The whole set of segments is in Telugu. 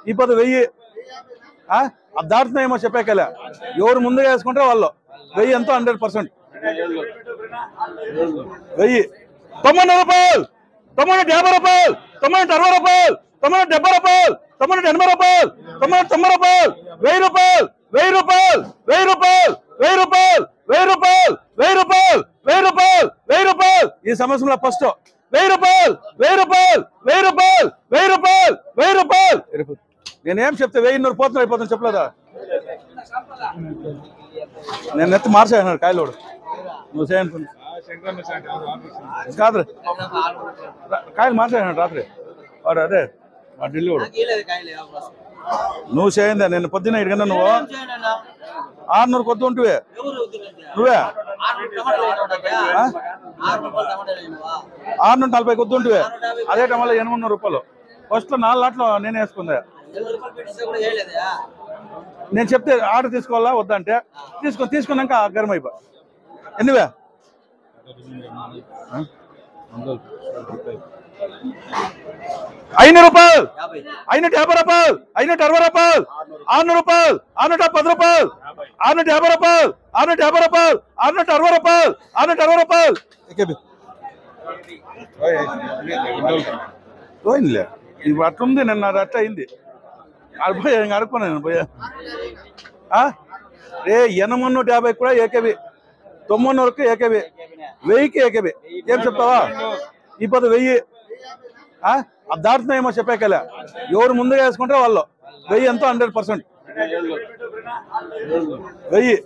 ఈ పది 1000 అది దాటుతున్నాయేమో చెప్పాకలే. ఎవరు ముందుగా వేసుకుంటే వాళ్ళు 1000 ఎంతో 100%. 1000 90 రూపాయలు, 90 రూపాయలు, 60 రూపాయలు, 70 రూపాయలు, 80 రూపాయలు, 90 రూపాయలు, 1000 రూపాయలు, 1000 రూపాయలు, 1000 రూపాయలు, 1000 రూపాయలు, 1000 రూపాయలు, 1000 రూపాయలు, 1000 రూపాయలు, 1000 రూపాయలు. ఈ సంవత్సరంలో ఫస్ట్ 1000 రూపాయలు, 1000 రూపాయలు, 1000 రూపాయలు, 1000 రూపాయలు, 1000 రూపాయలు. నేనేం చెప్తే 1000 పోతున్నా అయిపోతుంది చెప్పలేదా? నేను నెత్తి మార్చాను కాయలోడు నువ్వు చేయనుకున్నా కాదు కాయలు మార్చాడు రాత్రి వాడు అదే వాడు ఢిల్లీ వాడు నువ్వు చేయందా. నేను పొద్దున్న 7 గంటల నువ్వు 600 కొద్దు ఉంటువే నువ్వే 640 కొద్దు ఉంటువే. అదే టైంలో 800 రూపాయలు ఫస్ట్ 4 లాట్లు నేనే వేసుకుందా. నేను చెప్తే ఆర్డర్ తీసుకోవాలా వద్దంటే తీసుకున్నాక గరం అయిపో. ఎన్నివే 500 రూపాయలు, 550 రూపాయలు, 560 రూపాయలు, 600 రూపాయలు, 610 రూపాయలు, 650 రూపాయలు, 650 రూపాయలు, 660 రూపాయలు, 660 రూపాయలు. పోయిందిలే ఇది అట్లుంది. నిన్న అది అట్ట అయింది. అది పోయా ఇంకా అడుక్కున్నా నేను పోయా. 850 కూడా ఏకేబి, 900కి ఏకేబి, 1000కి ఏకేబి. ఏం చెప్తావా? ఈ పది 1000 అది దాటుతున్నాయేమో చెప్పాకలే. ఎవరు ముందుగా వేసుకుంటే వాళ్ళు 1000 ఎంతో 100%. 1000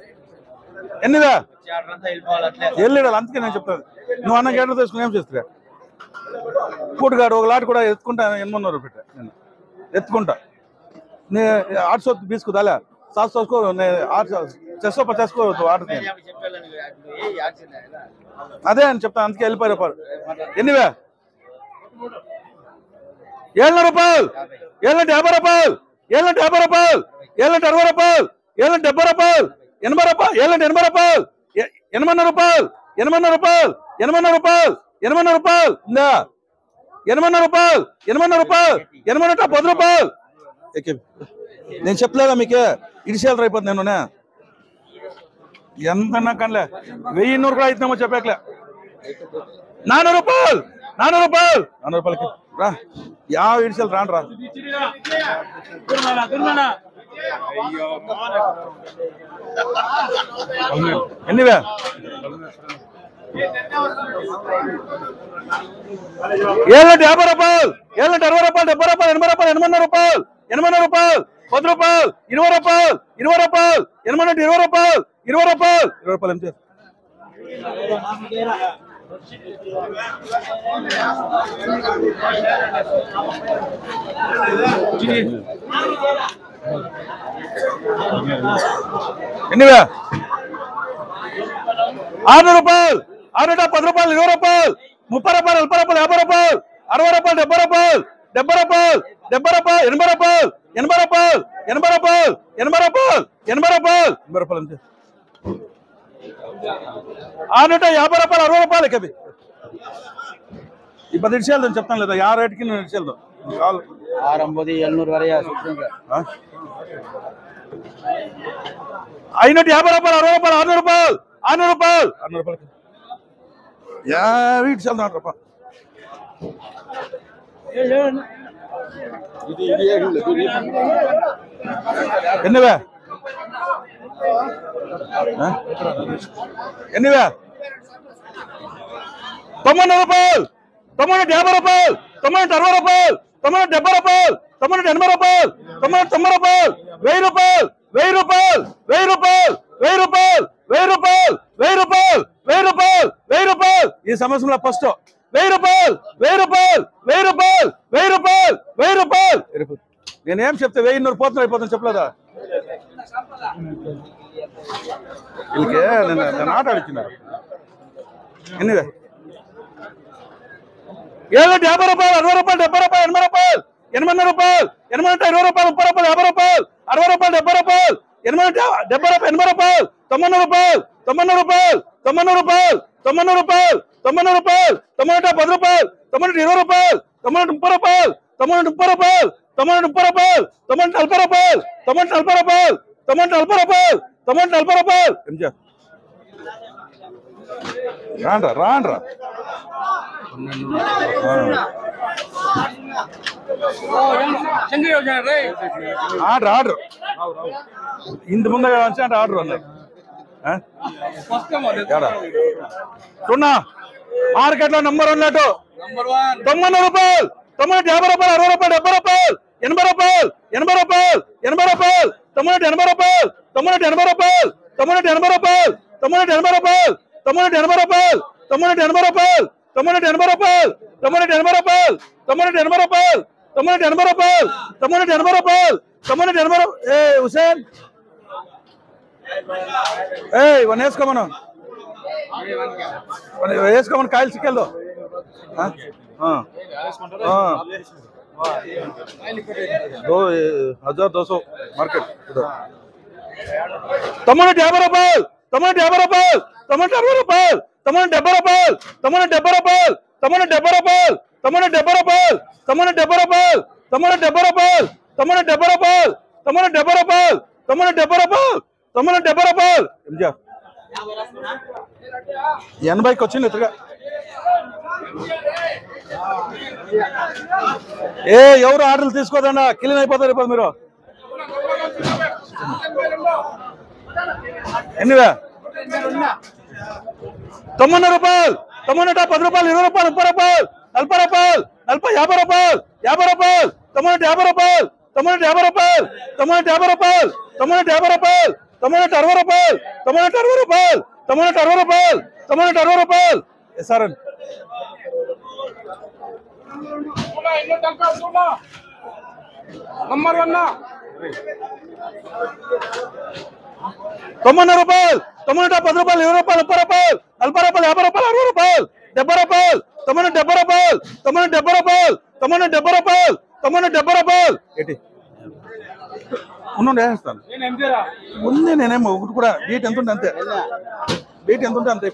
ఎన్నివే వెళ్ళాడు. అందుకే నేను చెప్తాను నువ్వు అన్న గేటర్ తీసుకుని ఏం చేస్తా పూటగాడు ఒక లాట్ కూడా ఎత్తుకుంటా 800 పెట్టా నేను ఎత్తుకుంటా. నేను 800 తీసుకుదాలే 700 650 ఆర్డర్ అదే అని చెప్తాను. అందుకే వెళ్ళిపోయారు. ఎన్నివే 700 రూపాయలు, 750 రూపాయలు, 750 రూపాయలు, 760 రూపాయలు, 770 రూపాయలు, 80 రూపాయలు, 780 రూపాయలు, 80 రూపాయలు, 80 రూపాయలు, 80 రూపాయలు, 80 రూపాయలు ఉందా? 80 రూపాయలు, 80 రూపాయలు, 10 రూపాయలు. నేను చెప్పలేదా మీకే ఇడిసేయాలి అయిపోతుంది. నేను ఎంత కనలే 1100 కూడా అవుతున్నామో చెప్పాకలే. 400 రూపాయలు, 400 రూపాయలు, 400 రూపాయలకి రా ఇడిసేయాలి రాను రా. ఎన్నివే 750 రూపాయలు, 760 రూపాయలు, 70 రూపాయలు, 80 రూపాయలు, 80 రూపాయలు, 80 రూపాయలు, 10 రూపాయలు, 20 రూపాయలు, 20 రూపాయలు, 80 20 రూపాయలు, 20 రూపాయలు, 20 రూపాయలు. ఎంత ఎన్నివే 600 రూపాయలు, 610 రూపాయలు, 20 రూపాయలు, 30 రూపాయలు, 40 రూపాయలు, 50 రూపాయలు, 60 రూపాయలు, 70 రూపాయలు, 70 రూపాయలు, 70 రూపాయలు, 80 రూపాయలు, 80 రూపాయలు, 80 రూపాయలు, 80 రూపాయలు, 80 రూపాయలు, 80 రూపాయలు. అంతే 650 రూపాయలు, 60 రూపాయలు. కవి ఈ 10 ఇడిచేద్దాం చెప్తాను లేదా యా రేటుకి నేను ఇడిచేద్దాం కావాలి 750 వరకు 550 రూపాయలు, 60 రూపాయలు, 600 రూపాయలు, 600 రూపాయలు, 600 రూపాయలు. ఇడిచేద్దాం రూపాయలు. ఎన్నివే 90 రూపాయలు, 90 రూపాయలు, 60 రూపాయలు, 70 రూపాయలు, 80 రూపాయలు, 90 రూపాయలు, 1000 రూపాయలు, 1000 రూపాయలు, 1000 రూపాయలు, 1000 రూపాయలు, 1000 రూపాయలు, 1000 రూపాయలు, 1000 రూపాయలు, 1000 రూపాయలు. ఈ సంవత్సరంలో ఫస్ట్ 1000 రూపాయలు, 1000 రూపాయలు, 1000 రూపాయలు, 1000 రూపాయలు, 1000 రూపాయలు. నేనేం చెప్తే 1100 పోతున్నా అయిపోతుంది చెప్పలేదా? వీళ్ళకి నేను ఆట ఆడిచ్చినారు. ఎన్నివే 750 రూపాయలు, 60 రూపాయలు, 70 రూపాయలు, 80 రూపాయలు, 80 రూపాయలు, 80 20 రూపాయలు, 30 రూపాయలు, 50 రూపాయలు, 60 రూపాయలు, 70 రూపాయలు, 80 రూపాయలు, 80 రూపాయలు, 90 రూపాయలు, 90 రూపాయలు, 90 రూపాయలు, 90 రూపాయలు, 90 రూపాయలు, 10 రూపాయలు, 90 20 రూపాయలు, 90 30 రూపాయలు, 90 30 రూపాయలు, टमाटो 30 రూపాయలు टमाटो 40 రూపాయలు टमाटो 40 రూపాయలు टमाटो 40 రూపాయలు टमाटो 40 రూపాయలు ఎంజాయ్ రాండ్రా ఆర్డర్ ఇంత ముందుగా అంటే ఆర్డర్ అన్నారు చూడన్నా మార్కెట్ లో నంబర్ 1 లెట్ 90 రూపాయలు టమాటో 50 రూపాయలు 60 రూపాయలు 70 రూపాయలు 80 రూపాయలు 80 రూపాయలు 80 రూపాయలు టమాటో 80 రూపాయలు టమాటో 80 రూపాయలు టమాటో 80 రూపాయలు టమాటో 80 రూపాయలు టమాటో 80 రూపాయలు టమాటో 80 రూపాయలు టమాటో 80 రూపాయలు టమాటో 80 రూపాయలు టమాటో 80 రూపాయలు టమాటో 80 రూపాయలు టమాటో 80 రూపాయలు ఏ హుసేన్ వన్ వేసుకోమను వేసుకోమని కాయలు చిక్కెళ్ళు 2200 మార్కెట్ టమాటో 50 రూపాయలు టమాటో 50 రూపాయలు టమాటో 60 రూపాయలు టమాటో 70 రూపాయలు టమాటో 70 రూపాయలు టమాటో 70 రూపాయలు టమాటో 70 రూపాయలు టమాటో 70 రూపాయలు టమాటో 70 రూపాయలు టమాటో 70 రూపాయలు టమాటో 70 రూపాయలు టమాటో 70 రూపాయలు టమాటో 70 రూపాయలు 80కి వచ్చింది ఇతరుగా ఎవరు ఆర్డర్లు తీసుకోదన్నా క్లీన్ అయిపోతారు ఇప్పుడు మీరు ఎన్నివే 90 రూపాయలు టమాటో 10 రూపాయలు 20 రూపాయలు 30 రూపాయలు 40 రూపాయలు 50 రూపాయలు 50 రూపాయలు టమాటో 50 రూపాయలు టమాటో 50 రూపాయలు టమాటో 50 రూపాయలు టమాటో 50 రూపాయలు టమాటో 60 రూపాయలు టమాటో 60 రూపాయలు టమాటో 60 రూపాయలు టమాటో 60 రూపాయలు సార్ నంబర్ 1 90 రూపాయలు టమాటో 10 రూపాయలు 20 రూపాయలు 30 రూపాయలు 40 రూపాయలు 50 రూపాయలు 60 రూపాయలు 70 రూపాయలు టమాటో 70 రూపాయలు టమాటో 70 రూపాయలు టమాటో 70 రూపాయలు టమాటో 70 రూపాయలు ఏంటి వేస్తాను ఉంది నేనేమో ఒకటి కూడా బీట్ ఎంత ఉంటే అంతే బీట్ ఎంత ఉంటే అంతే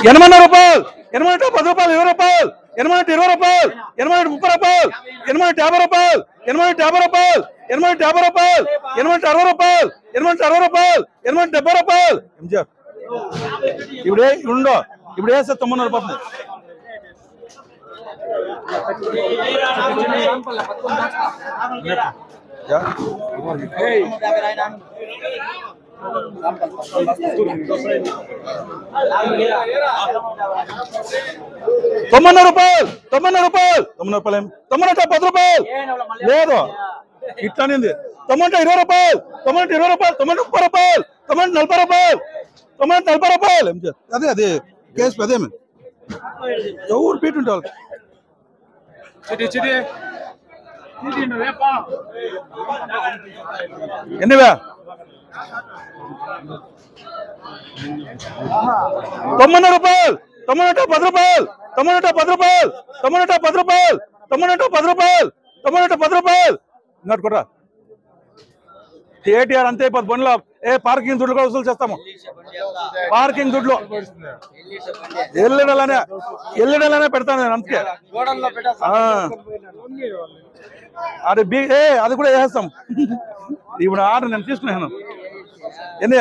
80 రూపాయలు 80 10 రూపాయలు 20 రూపాయలు 80 20 రూపాయలు 80 30 రూపాయలు 80 50 రూపాయలు 80 50 రూపాయలు 80 50 రూపాయలు 80 60 రూపాయలు 80 60 రూపాయలు 80 70 రూపాయలు ఇప్పుడు ఉండో ఇప్పుడు వేస్తే 90 రూపాయలు తొమ్మిది రూపాయలు 90 రూపాయలు 90 రూపాయలు టమాటో 10 రూపాయలు లేదు ఇట్లానింది టమాటో 20 రూపాయలు టమాటో 20 రూపాయలు టమాటో 30 రూపాయలు టమాటో 40 రూపాయలు టమాటో 40 రూపాయలు అదే అదే కేసు అదేమి ఎవరు పీట్ ఉంటే వాళ్ళకి ఎన్నివే 90 రూపాయలు టమాటో 10 రూపాయలు టమాటో 10 రూపాయలు టమాటో 10 రూపాయలు టమాటో 10 రూపాయలు టమాటో 10 రూపాయలు ఇంకోటి కూడా ఏటీఆర్ అంతే అయిపోతుంది బండ్లో పార్కింగ్ దుడ్లు కూడా వసూలు చేస్తాము పార్కింగ్ దుడ్లు ఎల్లుడలానే పెడతాను నేను అందుకే అది అది కూడా వేసేస్తాం ఇప్పుడు ఆర్డర్ నేను తీసుకున్నాను ఎన్ని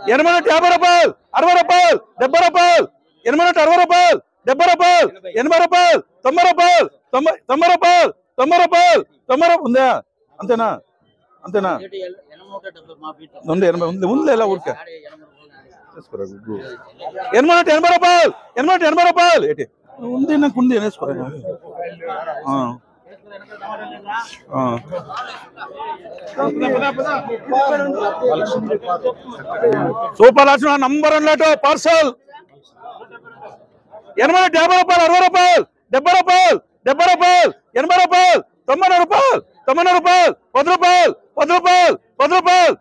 80 50 రూపాయలు 60 రూపాయలు 70 రూపాయలు 80 60 రూపాయలు 70 రూపాయలు 80 రూపాయలు 90 రూపాయలు 90 రూపాయలు 90 రూపాయలు 90 ఉందా అంతేనా అంతేనా ఉంది 80 ఉంది ఉంది ఎలా ఊరికే 80 రూపాయలు 80 రూపాయలు ఏంటి ఉంది నాకు ఉంది వేసుకోరా సూపర్ లక్ష్మణ నంబర్ 1 లెట్ పార్సల్ 80 50 రూపాయలు 60 రూపాయలు 70 రూపాయలు 70 రూపాయలు 80 రూపాయలు 90 రూపాయలు 90 రూపాయలు 10 రూపాయలు 10 రూపాయలు 10 రూపాయలు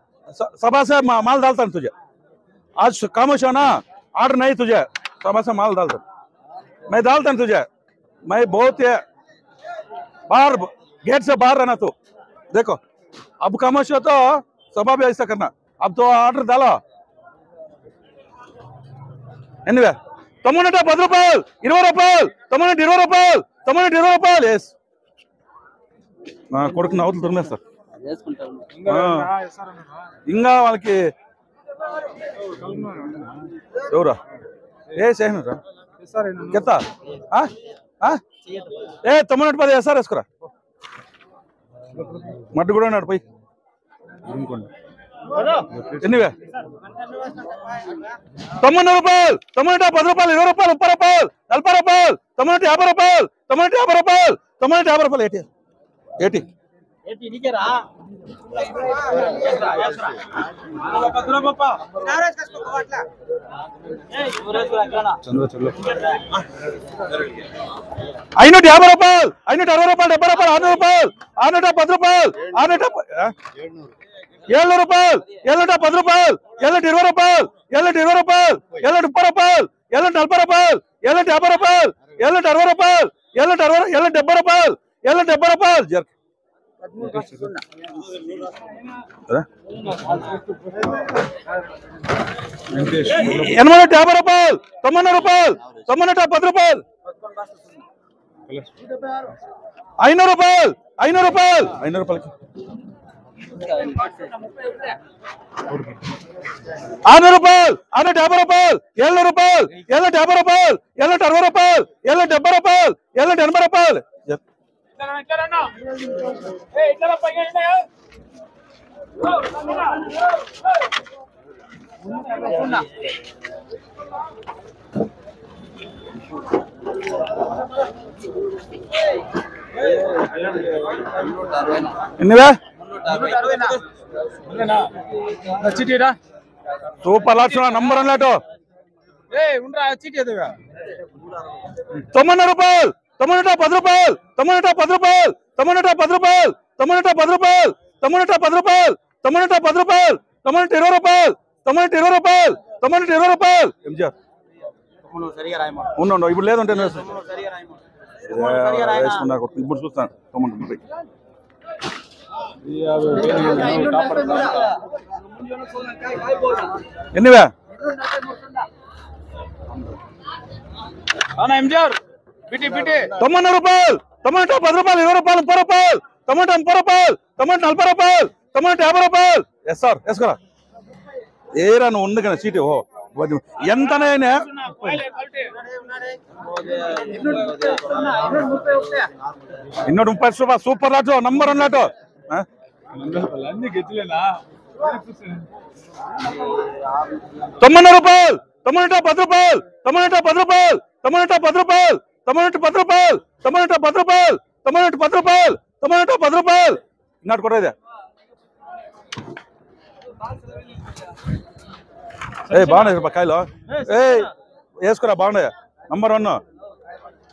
सभा से माल डालता हूँ तुझे आज खामोश हो ना ऑर्डर नहीं तुझे सभा से माल डालता मैं डालता हूँ तुझे मैं बहुत बाहर गेट से बाहर रहना तू देखो अब खामोश हो तो सभा भी ऐसा करना अब तो ऑर्डर डालो ఎన్నివే తమ్ముడట 10 రూపాయలు 20 రూపాయలు తమ్ముడట 20 రూపాయలు తమ్ముడట 20 రూపాయలు ఎస్ నా కొడుకుని అవతలు తురిమేస్తారు ఇంకా వాళ్ళకి ఎవరా ఏ చేయనురా కెత్తా ఏ తమ్ముడట 10 వేస్తారు వేసుకురా మట్టు కూడా ఉన్నాడు పోయి ఎన్నివే 90 రూపాయలు తమ్ముడట 10 రూపాయలు 20 రూపాయలు 30 రూపాయలు 40 రూపాయలు తమ్ముడట 50 రూపాయలు తమ్ముడట 50 రూపాయలు తమ్ముడట 50 రూపాయలు ఏటి ఐనూట 50 రూపాయలు 560 రూపాయలు 70 రూపాయలు 600 రూపాయలు 610 రూపాయలు 700 రూపాయలు 710 రూపాయలు 720 రూపాయలు 720 రూపాయలు 730 రూపాయలు 740 రూపాయలు 750 రూపాయలు 760 రూపాయలు 770 రూపాయలు 770 రూపాయలు జర్ 850 రూపాయలు 90 రూపాయలు 10 రూపాయలు 500 రూపాయలు 500 రూపాయలు 500 రూపాయలు 600 రూపాయలు 650 రూపాయలు 700 రూపాయలు 750 రూపాయలు 760 రూపాయలు 770 రూపాయలు 780 రూపాయలు ఎన్నివే సూపర్ లాట్స్ నంబర్ అన్నట్టు 90 రూపాయలు తమ్ముడట 10 రూపాయలు తమ్ముడట 10 రూపాయలు తమ్ముడట 10 రూపాయలు తమ్ముడట 10 రూపాయలు తమ్ముడట 10 రూపాయలు తమ్ముడట 10 రూపాయలు తమ్ముడట 20 రూపాయలు తమ్ముడట 20 రూపాయలు తమ్ముడట 20 రూపాయలు ఎంజార్ ఉండు ఇప్పుడు లేదంటే ఇప్పుడు చూస్తాను తమ్ముడు ఎన్నివే 90 రూపాయలు టమాటా 10 రూపాయలు 20 రూపాయలు 30 రూపాయలు టమాటా 30 రూపాయలు టమాటా 40 రూపాయలు టమాటా 50 రూపాయలు ఎస్ సార్ వేసుకోరా ఏరా నువ్వు ఉంది కదా సీటు ఓ ఎంతనైనా 230 రూపాయలు సూపర్ లాట్ నంబర్ అన్నట్టు 90 రూపాయలు టమాటా 10 రూపాయలు టమాటా 10 రూపాయలు టమాటా 10 రూపాయలు టమాటా 10 రూపాయలు టమాటా 10 రూపాయలు టమాటా 10 రూపాయలు టమాటా 10 రూపాయలు నాటు కొట్టేదే ఏ బాగున్నాయి కాయలు ఏ వేసుకోరా బాగున్నాయి నంబర్ 1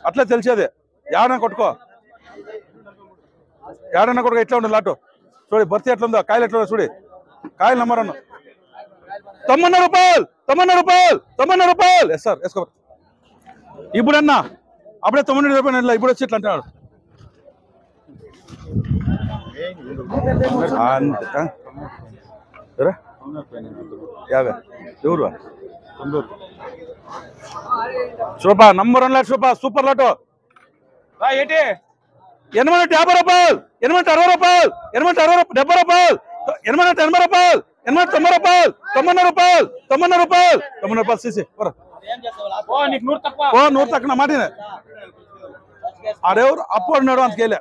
అట్లే తెలిసేది ఏడన్నా కొట్టుకో ఏడన్నా కొట్టుకో ఎట్లా ఉండదు లాటు చూడు భర్తీ ఎట్లా ఉందో కాయలు ఎట్లా చూడు కాయలు నంబర్ 1 90 రూపాయలు 90 రూపాయలు 90 రూపాయలు ఎస్ సార్ వేసుకో ఇప్పుడన్నా అప్పుడే 90 రూపాయలు ఇప్పుడు వచ్చి ఇట్లా అంటున్నాడు యాభై ఎవరు చూపా నంబర్ 1 లాట్ చూపా సూపర్ లాటో ఏంటి 850 రూపాయలు 860 రూపాయలు 860 70 రూపాయలు 880 రూపాయలు 890 రూపాయలు 90 రూపాయలు 90 రూపాయలు 90 రూపాయలు సీసీ ఓ 100 తక్కువ మాటిన ఆడెవరు అప్పు అన్నాడు అందుకెళ్ళా